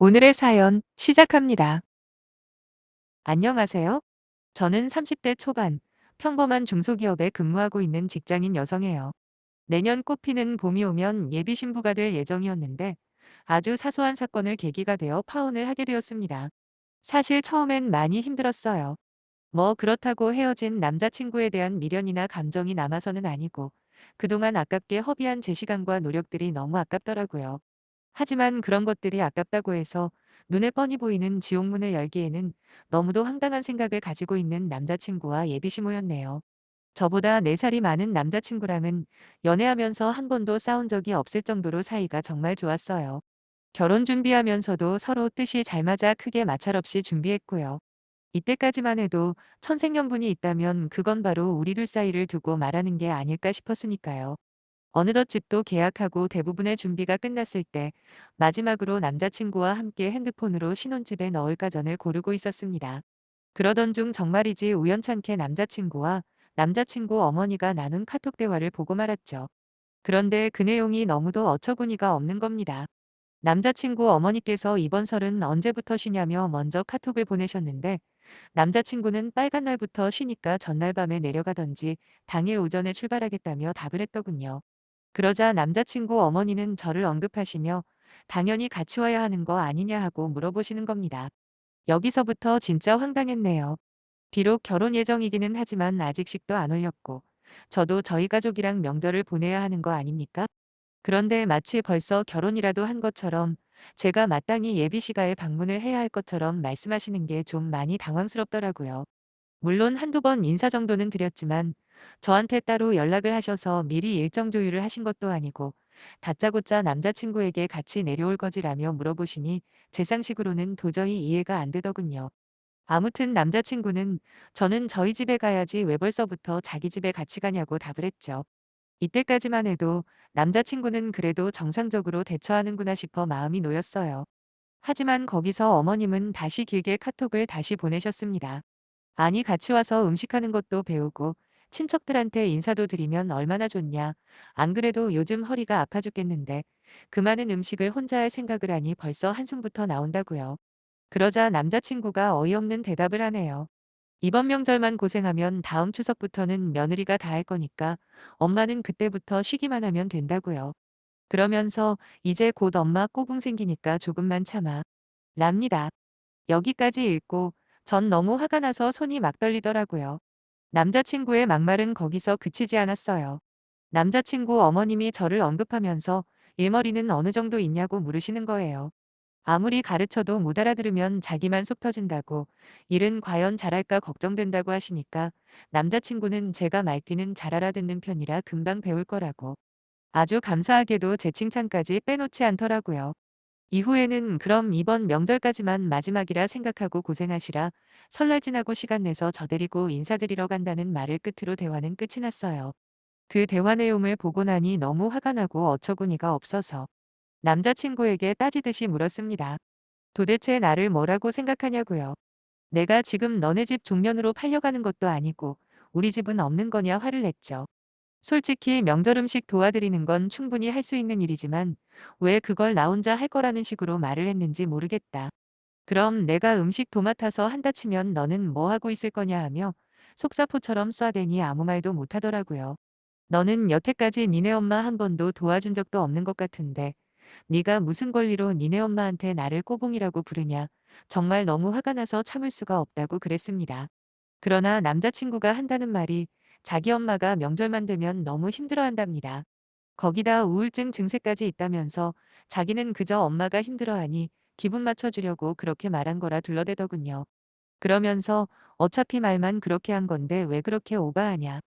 오늘의 사연 시작합니다. 안녕하세요. 저는 30대 초반, 평범한 중소기업에 근무하고 있는 직장인 여성이에요. 내년 꽃피는 봄이 오면 예비 신부가 될 예정이었는데 아주 사소한 사건을 계기가 되어 파혼을 하게 되었습니다. 사실 처음엔 많이 힘들었어요. 뭐 그렇다고 헤어진 남자친구에 대한 미련이나 감정이 남아서는 아니고 그동안 아깝게 허비한 제 시간과 노력들이 너무 아깝더라고요. 하지만 그런 것들이 아깝다고 해서 눈에 뻔히 보이는 지옥문을 열기에는 너무도 황당한 생각을 가지고 있는 남자친구와 예비시모였네요. 저보다 4살이 많은 남자친구랑은 연애하면서 한 번도 싸운 적이 없을 정도로 사이가 정말 좋았어요. 결혼 준비하면서도 서로 뜻이 잘 맞아 크게 마찰 없이 준비했고요. 이때까지만 해도 천생연분이 있다면 그건 바로 우리 둘 사이를 두고 말하는 게 아닐까 싶었으니까요. 어느덧 집도 계약하고 대부분의 준비가 끝났을 때 마지막으로 남자친구와 함께 핸드폰으로 신혼집에 넣을까 전을 고르고 있었습니다. 그러던 중 정말이지 우연찮게 남자친구와 남자친구 어머니가 나눈 카톡 대화를 보고 말았죠. 그런데 그 내용이 너무도 어처구니가 없는 겁니다. 남자친구 어머니께서 이번 설은 언제부터 쉬냐며 먼저 카톡을 보내셨는데 남자친구는 빨간 날부터 쉬니까 전날 밤에 내려가던지 당일 오전에 출발하겠다며 답을 했더군요. 그러자 남자친구 어머니는 저를 언급하시며 당연히 같이 와야 하는 거 아니냐 하고 물어보시는 겁니다. 여기서부터 진짜 황당했네요. 비록 결혼 예정이기는 하지만 아직 식도 안 올렸고 저도 저희 가족이랑 명절을 보내야 하는 거 아닙니까? 그런데 마치 벌써 결혼이라도 한 것처럼 제가 마땅히 예비 시가에 방문을 해야 할 것처럼 말씀하시는 게 좀 많이 당황스럽더라고요. 물론 한두 번 인사 정도는 드렸지만 저한테 따로 연락을 하셔서 미리 일정 조율을 하신 것도 아니고 다짜고짜 남자친구에게 같이 내려올 거지라며 물어보시니 제 상식으로는 도저히 이해가 안 되더군요. 아무튼 남자친구는 저는 저희 집에 가야지 왜 벌써부터 자기 집에 같이 가냐고 답을 했죠. 이때까지만 해도 남자친구는 그래도 정상적으로 대처하는구나 싶어 마음이 놓였어요. 하지만 거기서 어머님은 다시 길게 카톡을 다시 보내셨습니다. 아니 같이 와서 음식하는 것도 배우고 친척들한테 인사도 드리면 얼마나 좋냐. 안 그래도 요즘 허리가 아파 죽겠는데 그 많은 음식을 혼자 할 생각을 하니 벌써 한숨부터 나온다고요. 그러자 남자친구가 어이없는 대답을 하네요. 이번 명절만 고생하면 다음 추석부터는 며느리가 다 할 거니까 엄마는 그때부터 쉬기만 하면 된다고요. 그러면서 이제 곧 엄마 꼬붕 생기니까 조금만 참아. 랍니다. 여기까지 읽고 전 너무 화가 나서 손이 막 떨리더라고요. 남자친구의 막말은 거기서 그치지 않았어요. 남자친구 어머님이 저를 언급하면서 일머리는 어느 정도 있냐고 물으시는 거예요. 아무리 가르쳐도 못 알아들으면 자기만 속 터진다고 일은 과연 잘할까 걱정된다고 하시니까 남자친구는 제가 말귀는 잘 알아듣는 편이라 금방 배울 거라고 아주 감사하게도 제 칭찬까지 빼놓지 않더라고요. 이후에는 그럼 이번 명절까지만 마지막이라 생각하고 고생하시라 설날 지나고 시간 내서 저 데리고 인사드리러 간다는 말을 끝으로 대화는 끝이 났어요. 그 대화 내용을 보고 나니 너무 화가 나고 어처구니가 없어서 남자친구에게 따지듯이 물었습니다. 도대체 나를 뭐라고 생각하냐고요. 내가 지금 너네 집 종년으로 팔려가는 것도 아니고 우리 집은 없는 거냐 화를 냈죠. 솔직히 명절 음식 도와드리는 건 충분히 할 수 있는 일이지만 왜 그걸 나 혼자 할 거라는 식으로 말을 했는지 모르겠다. 그럼 내가 음식 도맡아서 한다 치면 너는 뭐 하고 있을 거냐 하며 속사포처럼 쏴대니 아무 말도 못 하더라고요. 너는 여태까지 니네 엄마 한 번도 도와준 적도 없는 것 같은데 네가 무슨 권리로 니네 엄마한테 나를 꼬붕이라고 부르냐. 정말 너무 화가 나서 참을 수가 없다고 그랬습니다. 그러나 남자친구가 한다는 말이 자기 엄마가 명절만 되면 너무 힘들어한답니다. 거기다 우울증 증세까지 있다면서 자기는 그저 엄마가 힘들어하니 기분 맞춰주려고 그렇게 말한 거라 둘러대더군요. 그러면서 어차피 말만 그렇게 한 건데 왜 그렇게 오바하냐.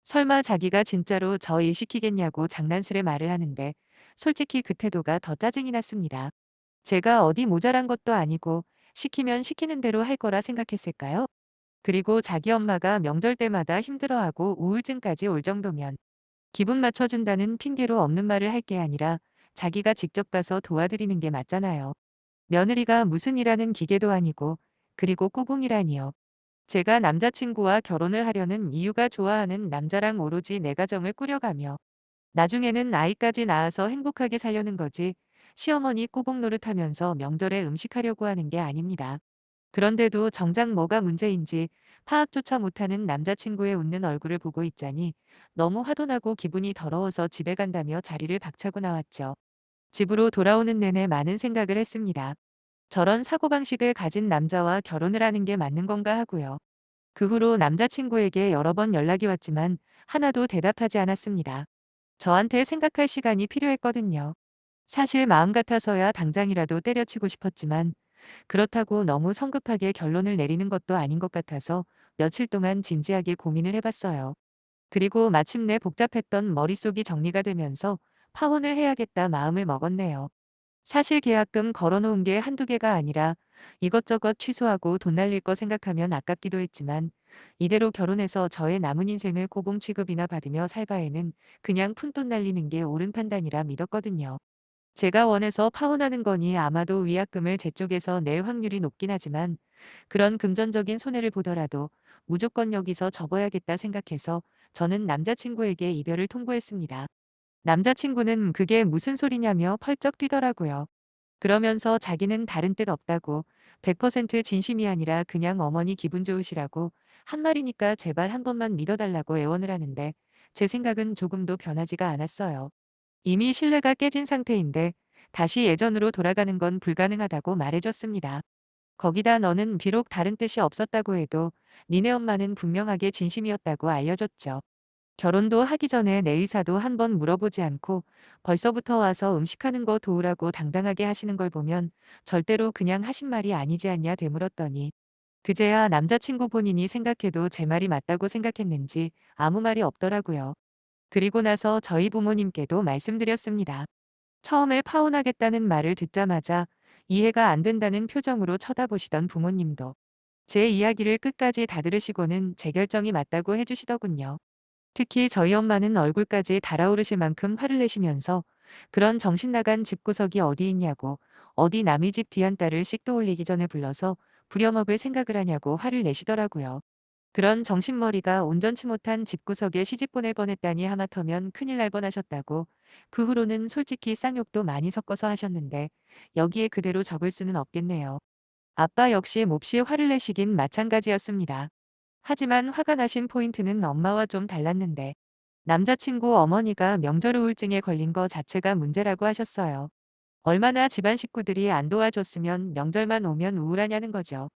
설마 자기가 진짜로 저 일 시키겠냐고 장난스레 말을 하는데 솔직히 그 태도가 더 짜증이 났습니다. 제가 어디 모자란 것도 아니고 시키면 시키는 대로 할 거라 생각했을까요? 그리고 자기 엄마가 명절 때마다 힘들어하고 우울증까지 올 정도면 기분 맞춰준다는 핑계로 없는 말을 할 게 아니라 자기가 직접 가서 도와드리는 게 맞잖아요. 며느리가 무슨 일하는 기계도 아니고 그리고 꼬붕이라니요. 제가 남자친구와 결혼을 하려는 이유가 좋아하는 남자랑 오로지 내 가정을 꾸려가며 나중에는 아이까지 낳아서 행복하게 살려는 거지 시어머니 꼬북 노릇하면서 명절에 음식하려고 하는 게 아닙니다. 그런데도 정작 뭐가 문제인지 파악조차 못하는 남자친구의 웃는 얼굴을 보고 있자니 너무 화도 나고 기분이 더러워서 집에 간다며 자리를 박차고 나왔죠. 집으로 돌아오는 내내 많은 생각을 했습니다. 저런 사고방식을 가진 남자와 결혼을 하는 게 맞는 건가 하고요. 그 후로 남자친구에게 여러 번 연락이 왔지만 하나도 대답하지 않았습니다. 저한테 생각할 시간이 필요했거든요. 사실 마음 같아서야 당장이라도 때려치고 싶었지만 그렇다고 너무 성급하게 결론을 내리는 것도 아닌 것 같아서 며칠 동안 진지하게 고민을 해봤어요. 그리고 마침내 복잡했던 머릿속이 정리가 되면서 파혼을 해야겠다 마음을 먹었네요. 사실 계약금 걸어놓은 게 한두 개가 아니라 이것저것 취소하고 돈 날릴 거 생각하면 아깝기도 했지만 이대로 결혼해서 저의 남은 인생을 고봉 취급이나 받으며 살 바에는 그냥 푼돈 날리는 게 옳은 판단이라 믿었거든요. 제가 원해서 파혼하는 거니 아마도 위약금을 제 쪽에서 낼 확률이 높긴 하지만 그런 금전적인 손해를 보더라도 무조건 여기서 접어야겠다 생각해서 저는 남자친구에게 이별을 통보했습니다. 남자친구는 그게 무슨 소리냐며 펄쩍 뛰더라고요. 그러면서 자기는 다른 뜻 없다고 100% 진심이 아니라 그냥 어머니 기분 좋으시라고 한 말이니까 제발 한 번만 믿어달라고 애원을 하는데 제 생각은 조금도 변하지가 않았어요. 이미 신뢰가 깨진 상태인데 다시 예전으로 돌아가는 건 불가능하다고 말해줬습니다. 거기다 너는 비록 다른 뜻이 없었다고 해도 니네 엄마는 분명하게 진심이었다고 알려줬죠. 결혼도 하기 전에 내 의사도 한번 물어보지 않고 벌써부터 와서 음식하는 거 도우라고 당당하게 하시는 걸 보면 절대로 그냥 하신 말이 아니지 않냐 되물었더니 그제야 남자친구 본인이 생각해도 제 말이 맞다고 생각했는지 아무 말이 없더라고요. 그리고 나서 저희 부모님께도 말씀드렸습니다. 처음에 파혼하겠다는 말을 듣자마자 이해가 안 된다는 표정으로 쳐다보시던 부모님도 제 이야기를 끝까지 다 들으시고는 제 결정이 맞다고 해주시더군요. 특히 저희 엄마는 얼굴까지 달아오르실 만큼 화를 내시면서 그런 정신 나간 집구석이 어디 있냐고 어디 남의 집 귀한 딸을 씩도 올리기 전에 불러서 부려먹을 생각을 하냐고 화를 내시더라고요. 그런 정신머리가 온전치 못한 집구석에 시집 보낼 뻔했다니 하마터면 큰일 날 뻔하셨다고 그 후로는 솔직히 쌍욕도 많이 섞어서 하셨는데 여기에 그대로 적을 수는 없겠네요. 아빠 역시 몹시 화를 내시긴 마찬가지였습니다. 하지만 화가 나신 포인트는 엄마와 좀 달랐는데 남자친구 어머니가 명절 우울증에 걸린 거 자체가 문제라고 하셨어요. 얼마나 집안 식구들이 안 도와줬으면 명절만 오면 우울하냐는 거죠.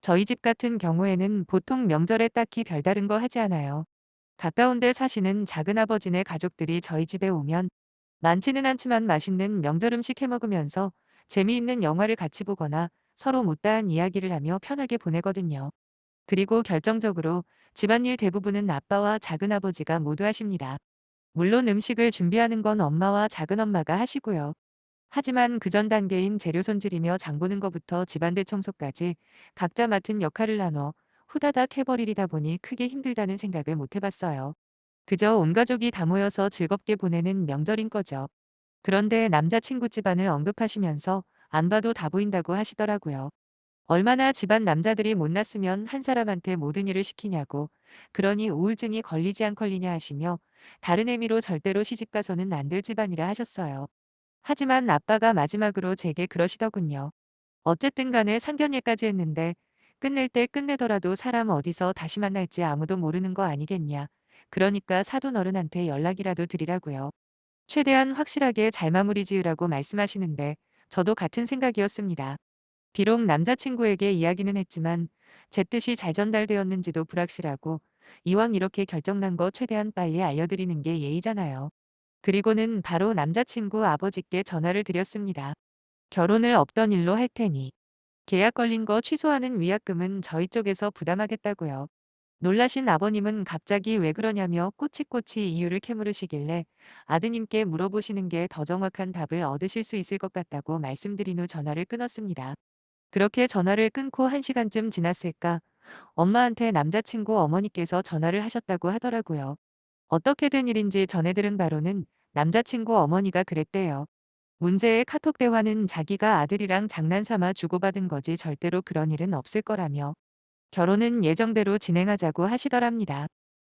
저희 집 같은 경우에는 보통 명절에 딱히 별다른 거 하지 않아요. 가까운 데 사시는 작은아버지네 가족들이 저희 집에 오면 많지는 않지만 맛있는 명절 음식 해 먹으면서 재미있는 영화를 같이 보거나 서로 못다한 이야기를 하며 편하게 보내거든요. 그리고 결정적으로 집안일 대부분은 아빠와 작은아버지가 모두 하십니다. 물론 음식을 준비하는 건 엄마와 작은엄마가 하시고요. 하지만 그 전 단계인 재료 손질이며 장 보는 것부터 집안 대청소까지 각자 맡은 역할을 나눠 후다닥 해버리다 보니 크게 힘들다는 생각을 못 해봤어요. 그저 온 가족이 다 모여서 즐겁게 보내는 명절인 거죠. 그런데 남자친구 집안을 언급하시면서 안 봐도 다 보인다고 하시더라고요. 얼마나 집안 남자들이 못났으면 한 사람한테 모든 일을 시키냐고 그러니 우울증이 걸리지 안 걸리냐 하시며 다른 의미로 절대로 시집가서는 안 될 집안이라 하셨어요. 하지만 아빠가 마지막으로 제게 그러시더군요. 어쨌든 간에 상견례까지 했는데 끝낼 때 끝내더라도 사람 어디서 다시 만날지 아무도 모르는 거 아니겠냐. 그러니까 사돈 어른한테 연락이라도 드리라고요. 최대한 확실하게 잘 마무리 지으라고 말씀하시는데 저도 같은 생각이었습니다. 비록 남자친구에게 이야기는 했지만 제 뜻이 잘 전달되었는지도 불확실하고 이왕 이렇게 결정난 거 최대한 빨리 알려드리는 게 예의잖아요. 그리고는 바로 남자친구 아버지께 전화를 드렸습니다. 결혼을 없던 일로 할 테니 계약 걸린 거 취소하는 위약금은 저희 쪽에서 부담하겠다고요. 놀라신 아버님은 갑자기 왜 그러냐며 꼬치꼬치 이유를 캐물으시길래 아드님께 물어보시는 게 더 정확한 답을 얻으실 수 있을 것 같다고 말씀드린 후 전화를 끊었습니다. 그렇게 전화를 끊고 1시간쯤 지났을까 엄마한테 남자친구 어머니께서 전화를 하셨다고 하더라고요. 어떻게 된 일인지 전해 들은 바로는 남자친구 어머니가 그랬대요. 문제의 카톡 대화는 자기가 아들이랑 장난삼아 주고받은 거지 절대로 그런 일은 없을 거라며 결혼은 예정대로 진행하자고 하시더랍니다.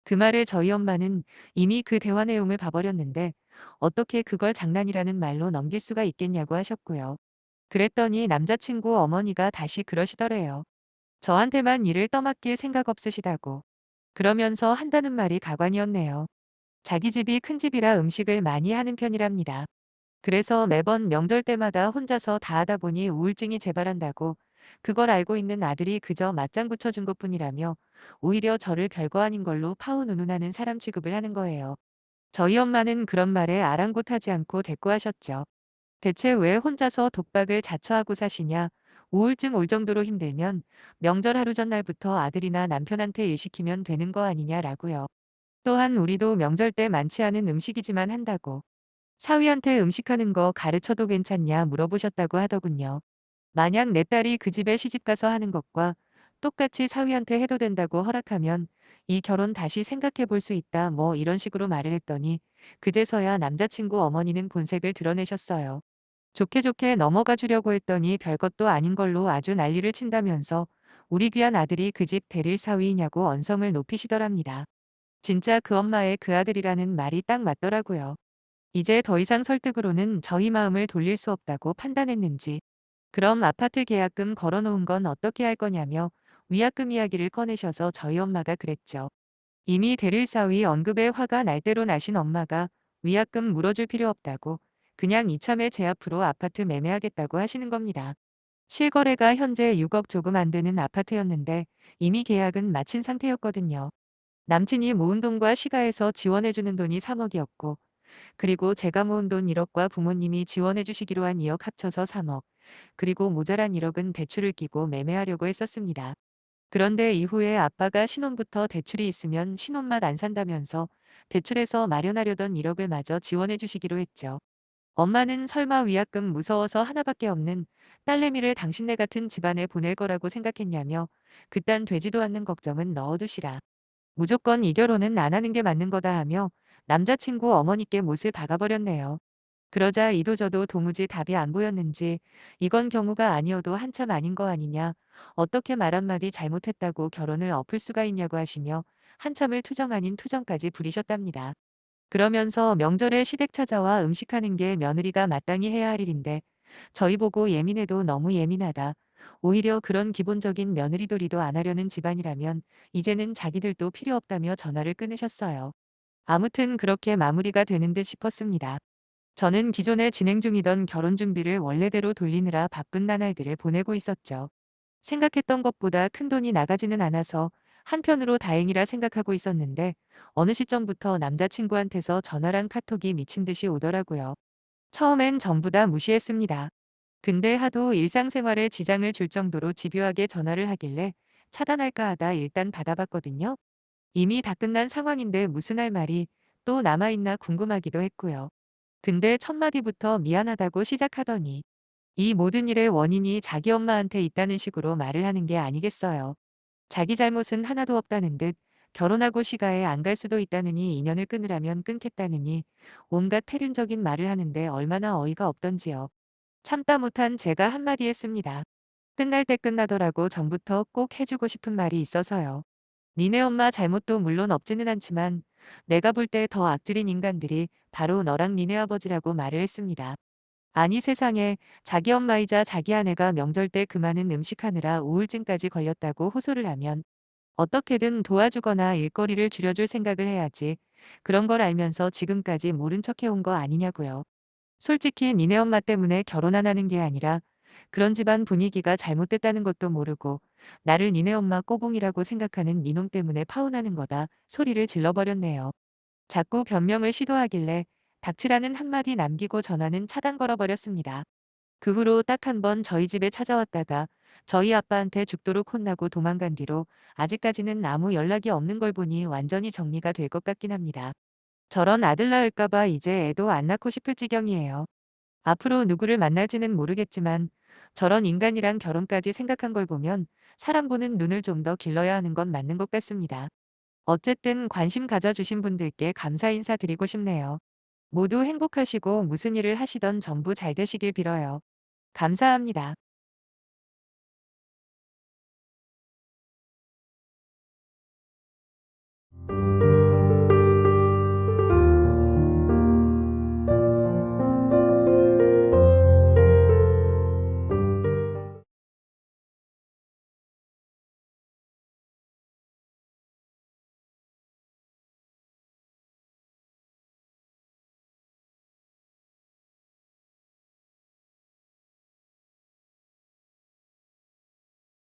그 말에 저희 엄마는 이미 그 대화 내용을 봐버렸는데 어떻게 그걸 장난이라는 말로 넘길 수가 있겠냐고 하셨고요. 그랬더니 남자친구 어머니가 다시 그러시더래요. 저한테만 일을 떠맡길 생각 없으시다고. 그러면서 한다는 말이 가관이었네요. 자기 집이 큰 집이라 음식을 많이 하는 편이랍니다. 그래서 매번 명절 때마다 혼자서 다 하다 보니 우울증이 재발한다고 그걸 알고 있는 아들이 그저 맞장 붙여준 것뿐이라며 오히려 저를 별거 아닌 걸로 파운운운하는 사람 취급을 하는 거예요. 저희 엄마는 그런 말에 아랑곳하지 않고 대꾸하셨죠. 대체 왜 혼자서 독박을 자처하고 사시냐? 우울증 올 정도로 힘들면 명절 하루 전날부터 아들이나 남편한테 일 시키면 되는 거 아니냐라고요. 또한 우리도 명절 때 많지 않은 음식이지만 한다고. 사위한테 음식하는 거 가르쳐도 괜찮냐 물어보셨다고 하더군요. 만약 내 딸이 그 집에 시집가서 하는 것과 똑같이 사위한테 해도 된다고 허락하면 이 결혼 다시 생각해 볼 수 있다 뭐 이런 식으로 말을 했더니 그제서야 남자친구 어머니는 본색을 드러내셨어요. 좋게 좋게 넘어가 주려고 했더니 별것도 아닌 걸로 아주 난리를 친다면서 우리 귀한 아들이 그 집 대릴 사위이냐고 언성을 높이시더랍니다. 진짜 그 엄마의 그 아들이라는 말이 딱 맞더라고요. 이제 더 이상 설득으로는 저희 마음을 돌릴 수 없다고 판단했는지 그럼 아파트 계약금 걸어놓은 건 어떻게 할 거냐며 위약금 이야기를 꺼내셔서 저희 엄마가 그랬죠. 이미 대릴 사위 언급에 화가 날 대로 나신 엄마가 위약금 물어줄 필요 없다고 그냥 이참에 제 앞으로 아파트 매매하겠다고 하시는 겁니다. 실거래가 현재 6억 조금 안 되는 아파트였는데 이미 계약은 마친 상태였거든요. 남친이 모은 돈과 시가에서 지원해주는 돈이 3억이었고 그리고 제가 모은 돈 1억과 부모님이 지원해 주시기로 한 2억 합쳐서 3억, 그리고 모자란 1억은 대출을 끼고 매매하려고 했었습니다. 그런데 이후에 아빠가 신혼부터 대출이 있으면 신혼맛 안 산다면서 대출해서 마련하려던 1억을 마저 지원해 주시기로 했죠. 엄마는 설마 위약금 무서워서 하나밖에 없는 딸내미를 당신네 같은 집안에 보낼 거라고 생각했냐며 그딴 되지도 않는 걱정은 넣어두시라. 무조건 이 결혼은 안 하는 게 맞는 거다 하며 남자친구 어머니께 못을 박아버렸네요. 그러자 이도저도 도무지 답이 안 보였는지 이건 경우가 아니어도 한참 아닌 거 아니냐. 어떻게 말 한마디 잘못했다고 결혼을 엎을 수가 있냐고 하시며 한참을 투정 아닌 투정까지 부리셨답니다. 그러면서 명절에 시댁 찾아와 음식하는 게 며느리가 마땅히 해야 할 일인데 저희 보고 예민해도 너무 예민하다. 오히려 그런 기본적인 며느리도리도 안 하려는 집안이라면 이제는 자기들도 필요 없다며 전화를 끊으셨어요. 아무튼 그렇게 마무리가 되는 듯 싶었습니다. 저는 기존에 진행 중이던 결혼 준비를 원래대로 돌리느라 바쁜 나날들을 보내고 있었죠. 생각했던 것보다 큰돈이 나가지는 않아서 한편으로 다행이라 생각하고 있었는데 어느 시점부터 남자친구한테서 전화랑 카톡이 미친 듯이 오더라고요. 처음엔 전부 다 무시했습니다. 근데 하도 일상생활에 지장을 줄 정도로 집요하게 전화를 하길래 차단할까 하다 일단 받아봤거든요. 이미 다 끝난 상황인데 무슨 할 말이 또 남아있나 궁금하기도 했고요. 근데 첫 마디부터 미안하다고 시작하더니 이 모든 일의 원인이 자기 엄마한테 있다는 식으로 말을 하는 게 아니겠어요. 자기 잘못은 하나도 없다는 듯 결혼하고 시가에 안 갈 수도 있다느니 인연을 끊으라면 끊겠다느니 온갖 패륜적인 말을 하는데 얼마나 어이가 없던지요. 참다 못한 제가 한마디 했습니다. 끝날 때 끝나더라고 전부터 꼭 해주고 싶은 말이 있어서요. 니네 엄마 잘못도 물론 없지는 않지만 내가 볼 때 더 악질인 인간들이 바로 너랑 니네 아버지라고 말을 했습니다. 아니 세상에 자기 엄마이자 자기 아내가 명절 때 그 많은 음식하느라 우울증까지 걸렸다고 호소를 하면 어떻게든 도와주거나 일거리를 줄여줄 생각을 해야지. 그런 걸 알면서 지금까지 모른 척 해온 거 아니냐고요. 솔직히 니네 엄마 때문에 결혼 안 하는 게 아니라 그런 집안 분위기가 잘못됐다는 것도 모르고 나를 니네 엄마 꼬봉이라고 생각하는 니놈 때문에 파혼하는 거다 소리를 질러버렸네요. 자꾸 변명을 시도하길래 닥치라는 한마디 남기고 전화는 차단 걸어버렸습니다. 그 후로 딱 한 번 저희 집에 찾아왔다가 저희 아빠한테 죽도록 혼나고 도망간 뒤로 아직까지는 아무 연락이 없는 걸 보니 완전히 정리가 될 것 같긴 합니다. 저런 아들 낳을까 봐 이제 애도 안 낳고 싶을 지경이에요. 앞으로 누구를 만날지는 모르겠지만 저런 인간이랑 결혼까지 생각한 걸 보면 사람 보는 눈을 좀 더 길러야 하는 건 맞는 것 같습니다. 어쨌든 관심 가져주신 분들께 감사 인사드리고 싶네요. 모두 행복하시고 무슨 일을 하시던 전부 잘 되시길 빌어요. 감사합니다.